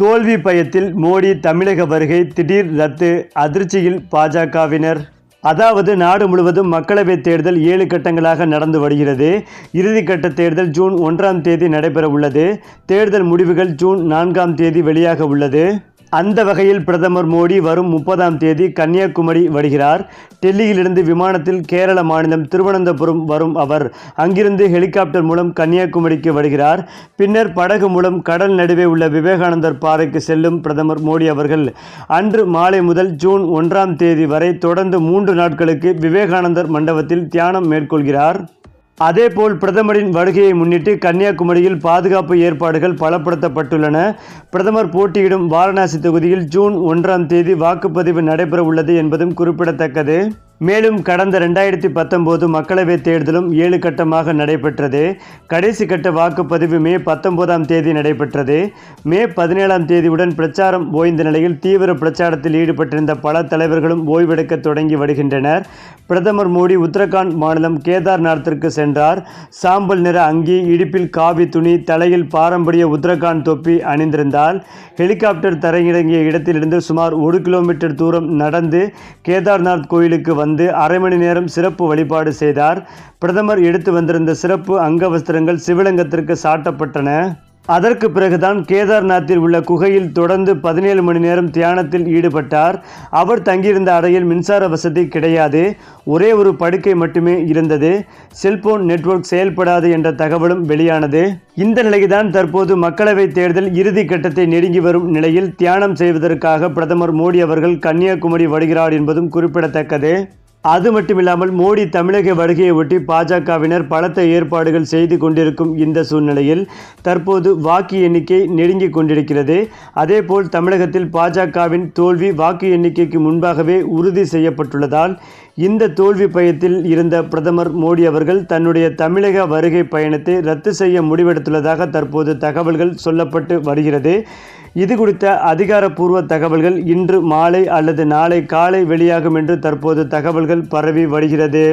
தோல்வி பயத்தில் மோடி தமிழக வருகை திடீர் ரத்து, அதிர்ச்சியில் பாஜகவினர். அதாவது நாடு முழுவதும் மக்களவைத் தேர்தல் 7 கட்டங்களாக நடந்து வருகிறது. இறுதிக்கட்ட தேர்தல் ஜூன் 1ஆம் தேதி நடைபெற உள்ளது. தேர்தல் முடிவுகள் ஜூன் 4ஆம் தேதி வெளியாக உள்ளது. அந்த வகையில் பிரதமர் மோடி வரும் 30ஆம் தேதி கன்னியாகுமரி வருகிறார். டெல்லியிலிருந்து விமானத்தில் கேரள மாநிலம் திருவனந்தபுரம் வரும் அவர் அங்கிருந்து ஹெலிகாப்டர் மூலம் கன்னியாகுமரிக்கு வருகிறார். பின்னர் படகு மூலம் கடல் நடுவே உள்ள விவேகானந்தர் பாறைக்கு செல்லும் பிரதமர் மோடி அவர்கள் அன்று மாலை முதல் ஜூன் 1ஆம் தேதி வரை தொடர்ந்து 3 நாட்களுக்கு விவேகானந்தர் மண்டபத்தில் தியானம் மேற்கொள்கிறார். அதேபோல் பிரதமரின் வருகையை முன்னிட்டு கன்னியாகுமரியில் பாதுகாப்பு ஏற்பாடுகள் பலப்படுத்தப்பட்டுள்ளன. பிரதமர் போட்டியிடும் வாரணாசி தொகுதியில் ஜூன் 1ஆம் தேதி வாக்குப்பதிவு நடைபெற உள்ளது என்பதும் குறிப்பிடத்தக்கது. மேலும் கடந்த 2019 மக்களவைத் தேர்தலும் 7 கட்டமாக நடைபெற்றது. கடைசி கட்ட வாக்குப்பதிவு மே 19ஆம் தேதி நடைபெற்றது. மே 17ஆம் தேதியுடன் பிரச்சாரம் ஓய்ந்த நிலையில் தீவிர பிரச்சாரத்தில் ஈடுபட்டிருந்த பல தலைவர்களும் ஓய்வெடுக்க தொடங்கி வருகின்றனர். பிரதமர் மோடி உத்தரகாண்ட் மாநிலம் கேதார்நாத்திற்கு சென்றார். சாம்பல் நிற அங்கி, இடுப்பில் காவி துணி, தலையில் பாரம்பரிய உத்தரகாண்ட் தொப்பி அணிந்திருந்தால் ஹெலிகாப்டர் தரையிறங்கிய இடத்திலிருந்து சுமார் 1 கிலோமீட்டர் தூரம் நடந்து கேதார்நாத் கோயிலுக்கு வந்து அரை மணி நேரம் சிறப்பு வழிபாடு செய்தார். பிரதமர் எடுத்து வந்திருந்த சிறப்பு அங்கவஸ்திரங்கள் சிவலிங்கத்திற்கு சாட்டப்பட்டன. அதற்கு பிறகுதான் கேதார்நாத்தில் உள்ள குகையில் தொடர்ந்து 17 மணி நேரம் தியானத்தில் ஈடுபட்டார். அவர் தங்கியிருந்த அறையில் மின்சார வசதி கிடையாது. ஒரே ஒரு படுக்கை மட்டுமே இருந்தது. செல்போன் நெட்வொர்க் செயல்படாது என்ற தகவலும் வெளியானது. இந்த நிலையில்தான் தற்போது மக்களவைத் தேர்தல் இறுதி கட்டத்தை நெருங்கி வரும் நிலையில் தியானம் செய்வதற்காக பிரதமர் மோடி அவர்கள் கன்னியாகுமரி வருகிறார் என்பதும் குறிப்பிடத்தக்கது. அது மட்டுமில்லாமல் மோடி தமிழக வருகையை ஒட்டி பாஜகவினர் பலத்த ஏற்பாடுகள் செய்து கொண்டிருக்கும் இந்த சூழ்நிலையில் தற்போது வாக்கு எண்ணிக்கை நெருங்கிக் கொண்டிருக்கிறது. அதேபோல் தமிழகத்தில் பாஜகவின் தோல்வி வாக்கு எண்ணிக்கைக்கு முன்பாகவே உறுதி செய்யப்பட்டுள்ளதால் இந்த தோல்வி பயத்தில் இருந்த பிரதமர் மோடி அவர்கள் தன்னுடைய தமிழக வருகை பயணத்தை ரத்து செய்ய முடிவெடுத்துள்ளதாக தற்போது தகவல்கள் சொல்லப்பட்டு வருகிறது. இது குறித்த அதிகாரப்பூர்வ தகவல்கள் இன்று மாலை அல்லது நாளை காலை வெளியாகும் என்று தற்போது தகவல்கள் பரவி வருகிறது.